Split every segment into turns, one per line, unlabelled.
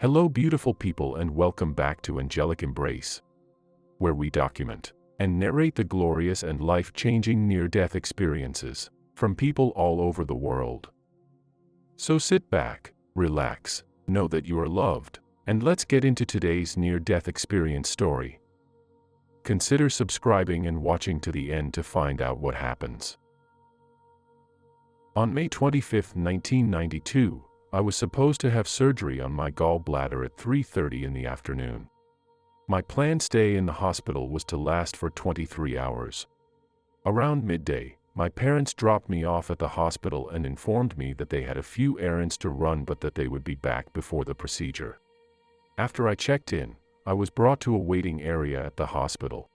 Hello beautiful people and welcome back to Angelic Embrace, where we document and narrate the glorious and life-changing near-death experiences from people all over the world. So sit back, relax, know that you are loved, and let's get into today's near-death experience story. Consider subscribing and watching to the end to find out what happens. On May 25, 1992, I was supposed to have surgery on my gallbladder at 3:30 in the afternoon. My planned stay in the hospital was to last for 23 hours. Around midday, my parents dropped me off at the hospital and informed me that they had a few errands to run but that they would be back before the procedure. After I checked in, I was brought to a waiting area at the hospital.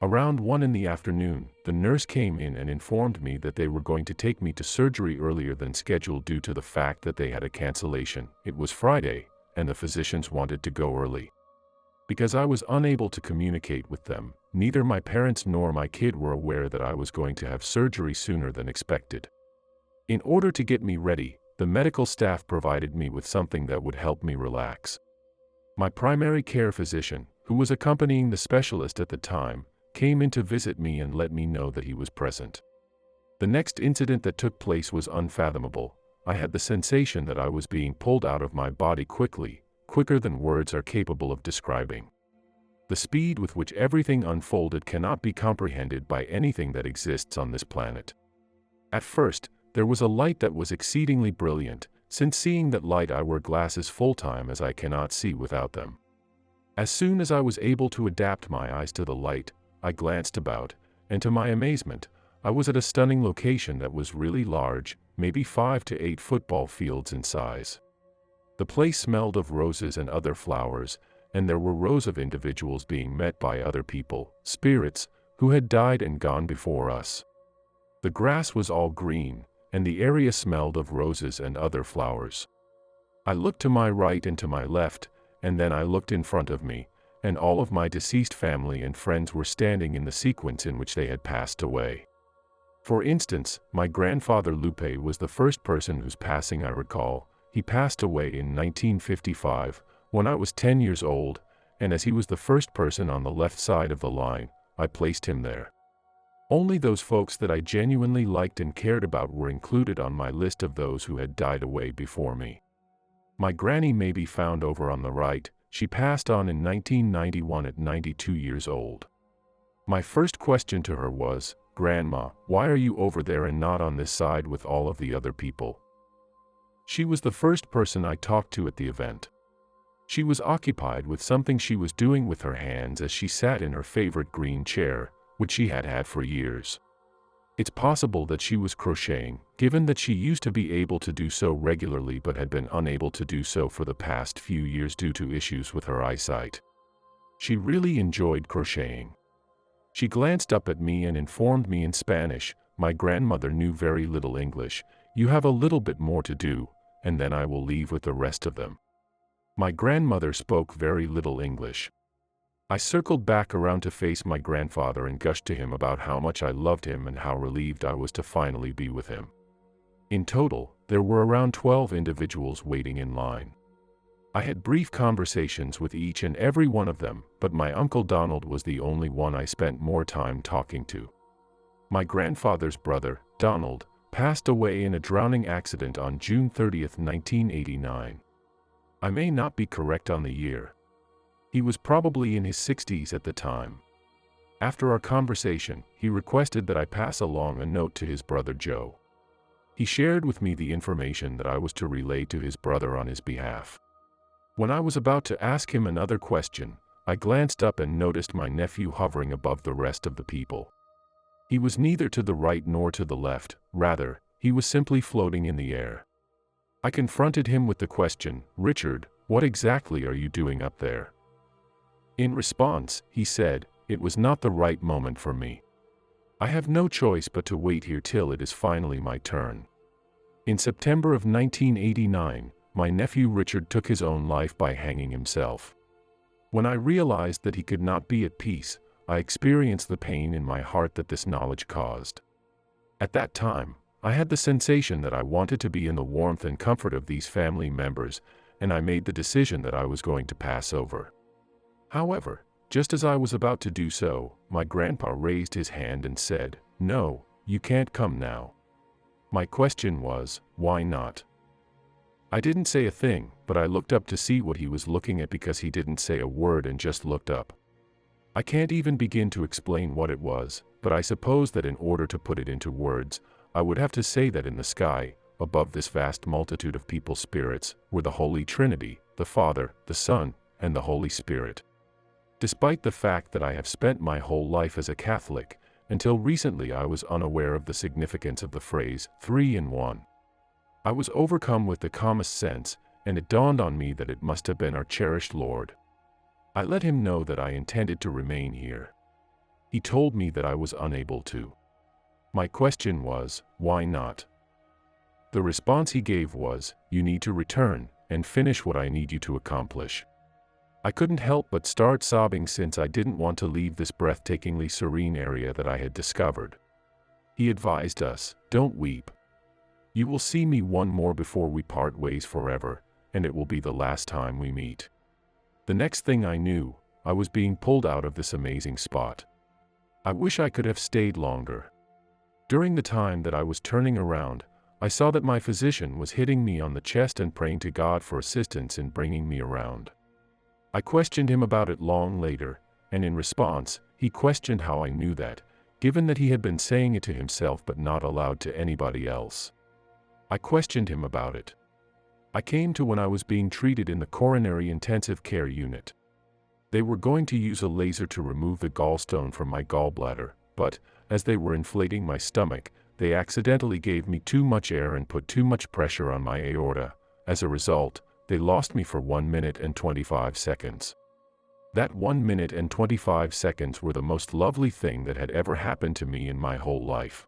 Around 1 in the afternoon, the nurse came in and informed me that they were going to take me to surgery earlier than scheduled due to the fact that they had a cancellation. It was Friday, and the physicians wanted to go early. Because I was unable to communicate with them, neither my parents nor my kid were aware that I was going to have surgery sooner than expected. In order to get me ready, the medical staff provided me with something that would help me relax. My primary care physician, who was accompanying the specialist at the time, came in to visit me and let me know that he was present. The next incident that took place was unfathomable. I had the sensation that I was being pulled out of my body quickly, quicker than words are capable of describing. The speed with which everything unfolded cannot be comprehended by anything that exists on this planet. At first, there was a light that was exceedingly brilliant. Since seeing that light, I wear glasses full-time as I cannot see without them. As soon as I was able to adapt my eyes to the light, I glanced about, and to my amazement, I was at a stunning location that was really large, maybe 5 to 8 football fields in size. The place smelled of roses and other flowers, and there were rows of individuals being met by other people, spirits, who had died and gone before us. The grass was all green, and the area smelled of roses and other flowers. I looked to my right and to my left, and then I looked in front of me, and all of my deceased family and friends were standing in the sequence in which they had passed away. For instance, my grandfather Lupe was the first person whose passing I recall. He passed away in 1955, when I was 10 years old, and as he was the first person on the left side of the line, I placed him there. Only those folks that I genuinely liked and cared about were included on my list of those who had died away before me. My granny may be found over on the right. She passed on in 1991 at 92 years old. My first question to her was, "Grandma, why are you over there and not on this side with all of the other people?" She was the first person I talked to at the event. She was occupied with something she was doing with her hands as she sat in her favorite green chair, which she had had for years. It's possible that she was crocheting, given that she used to be able to do so regularly but had been unable to do so for the past few years due to issues with her eyesight. She really enjoyed crocheting. She glanced up at me and informed me in Spanish. My grandmother knew very little English. "You have a little bit more to do, and then I will leave with the rest of them." My grandmother spoke very little English. I circled back around to face my grandfather and gushed to him about how much I loved him and how relieved I was to finally be with him. In total, there were around 12 individuals waiting in line. I had brief conversations with each and every one of them, but my Uncle Donald was the only one I spent more time talking to. My grandfather's brother, Donald, passed away in a drowning accident on June 30, 1989. I may not be correct on the year. He was probably in his 60s at the time. After our conversation, he requested that I pass along a note to his brother Joe. He shared with me the information that I was to relay to his brother on his behalf. When I was about to ask him another question, I glanced up and noticed my nephew hovering above the rest of the people. He was neither to the right nor to the left, rather, he was simply floating in the air. I confronted him with the question, "Richard, what exactly are you doing up there?" In response, he said, "It was not the right moment for me. I have no choice but to wait here till it is finally my turn." In September of 1989, my nephew Richard took his own life by hanging himself. When I realized that he could not be at peace, I experienced the pain in my heart that this knowledge caused. At that time, I had the sensation that I wanted to be in the warmth and comfort of these family members, and I made the decision that I was going to pass over. However, just as I was about to do so, my grandpa raised his hand and said, "No, you can't come now." My question was, why not? I didn't say a thing, but I looked up to see what he was looking at because he didn't say a word and just looked up. I can't even begin to explain what it was, but I suppose that in order to put it into words, I would have to say that in the sky, above this vast multitude of people's spirits, were the Holy Trinity, the Father, the Son, and the Holy Spirit. Despite the fact that I have spent my whole life as a Catholic, until recently I was unaware of the significance of the phrase, 3 in 1. I was overcome with the calmest sense, and it dawned on me that it must have been our cherished Lord. I let him know that I intended to remain here. He told me that I was unable to. My question was, why not? The response he gave was, "You need to return, and finish what I need you to accomplish." I couldn't help but start sobbing since I didn't want to leave this breathtakingly serene area that I had discovered. He advised us, "Don't weep. You will see me one more before we part ways forever, and it will be the last time we meet." The next thing I knew, I was being pulled out of this amazing spot. I wish I could have stayed longer. During the time that I was turning around, I saw that my physician was hitting me on the chest and praying to God for assistance in bringing me around. I questioned him about it long later, and in response, he questioned how I knew that, given that he had been saying it to himself but not aloud to anybody else. I questioned him about it. I came to when I was being treated in the coronary intensive care unit. They were going to use a laser to remove the gallstone from my gallbladder, but, as they were inflating my stomach, they accidentally gave me too much air and put too much pressure on my aorta. As a result, they lost me for 1 minute and 25 seconds. That 1 minute and 25 seconds were the most lovely thing that had ever happened to me in my whole life.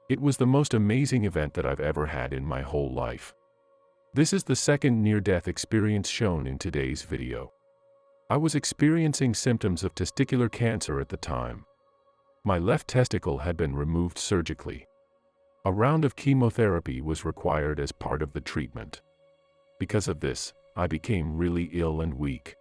It was the most amazing event that I've ever had in my whole life. This is the second near-death experience shown in today's video. I was experiencing symptoms of testicular cancer at the time. My left testicle had been removed surgically. A round of chemotherapy was required as part of the treatment. Because of this, I became really ill and weak.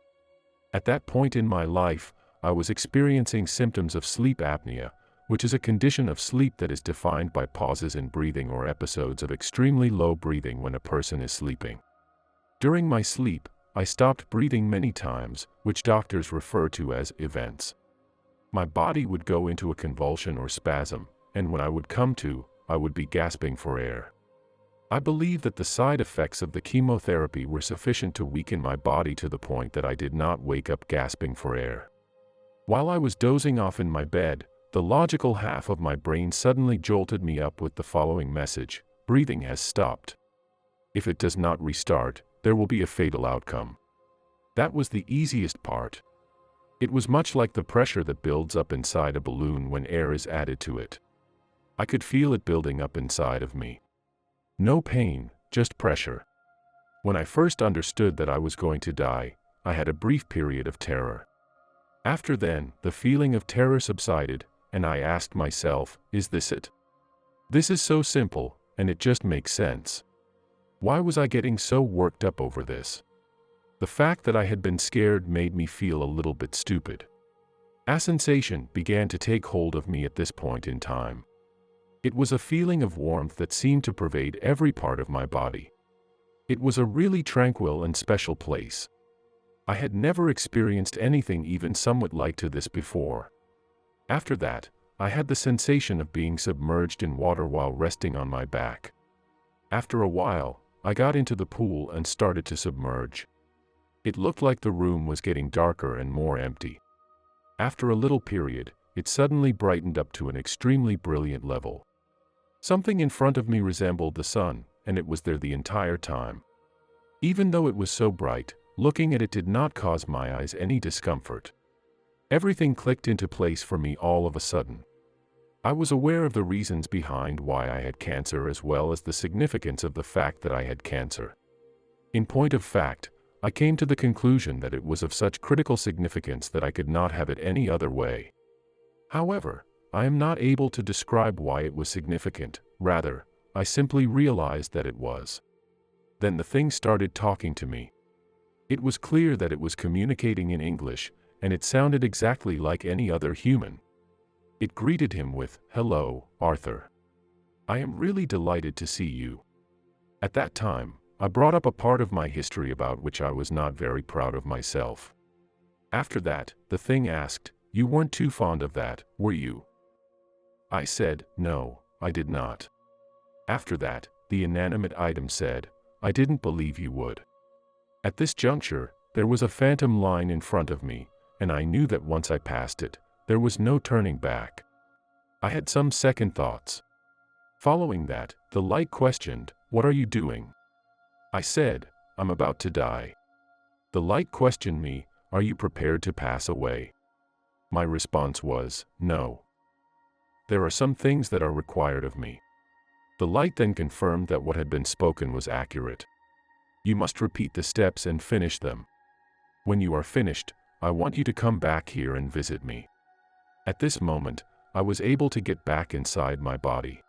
At that point in my life, I was experiencing symptoms of sleep apnea, which is a condition of sleep that is defined by pauses in breathing or episodes of extremely low breathing when a person is sleeping. During my sleep, I stopped breathing many times, which doctors refer to as events. My body would go into a convulsion or spasm, and when I would come to, I would be gasping for air. I believe that the side effects of the chemotherapy were sufficient to weaken my body to the point that I did not wake up gasping for air. While I was dozing off in my bed, the logical half of my brain suddenly jolted me up with the following message: breathing has stopped. If it does not restart, there will be a fatal outcome. That was the easiest part. It was much like the pressure that builds up inside a balloon when air is added to it. I could feel it building up inside of me. No pain, just pressure. When I first understood that I was going to die, I had a brief period of terror. After then, the feeling of terror subsided, and I asked myself, is this it? This is so simple, and it just makes sense. Why was I getting so worked up over this? The fact that I had been scared made me feel a little bit stupid. A sensation began to take hold of me at this point in time. It was a feeling of warmth that seemed to pervade every part of my body. It was a really tranquil and special place. I had never experienced anything even somewhat like to this before. After that, I had the sensation of being submerged in water while resting on my back. After a while, I got into the pool and started to submerge. It looked like the room was getting darker and more empty. After a little period, it suddenly brightened up to an extremely brilliant level. Something in front of me resembled the sun, and it was there the entire time. Even though it was so bright, looking at it did not cause my eyes any discomfort. Everything clicked into place for me all of a sudden. I was aware of the reasons behind why I had cancer as well as the significance of the fact that I had cancer. In point of fact, I came to the conclusion that it was of such critical significance that I could not have it any other way. However, I am not able to describe why it was significant, rather, I simply realized that it was. Then the thing started talking to me. It was clear that it was communicating in English, and it sounded exactly like any other human. It greeted him with, "Hello, Arthur. I am really delighted to see you." At that time, I brought up a part of my history about which I was not very proud of myself. After that, the thing asked, "You weren't too fond of that, were you?" I said, "No, I did not." After that, the inanimate item said, "I didn't believe you would." At this juncture, there was a phantom line in front of me, and I knew that once I passed it, there was no turning back. I had some second thoughts. Following that, the light questioned, "What are you doing?" I said, "I'm about to die." The light questioned me, "Are you prepared to pass away?" My response was, "No. There are some things that are required of me." The light then confirmed that what had been spoken was accurate. "You must repeat the steps and finish them. When you are finished, I want you to come back here and visit me." At this moment, I was able to get back inside my body.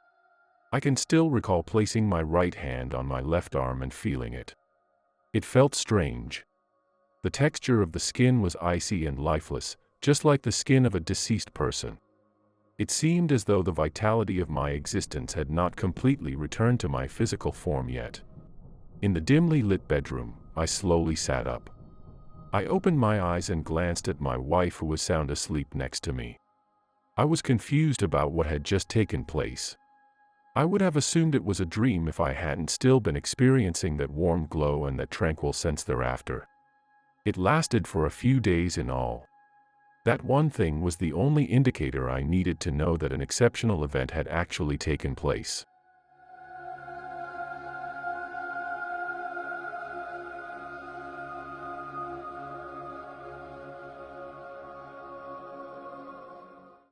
I can still recall placing my right hand on my left arm and feeling it. It felt strange. The texture of the skin was icy and lifeless, just like the skin of a deceased person. It seemed as though the vitality of my existence had not completely returned to my physical form yet. In the dimly lit bedroom, I slowly sat up. I opened my eyes and glanced at my wife, who was sound asleep next to me. I was confused about what had just taken place. I would have assumed it was a dream if I hadn't still been experiencing that warm glow and that tranquil sense thereafter. It lasted for a few days in all. That one thing was the only indicator I needed to know that an exceptional event had actually taken place.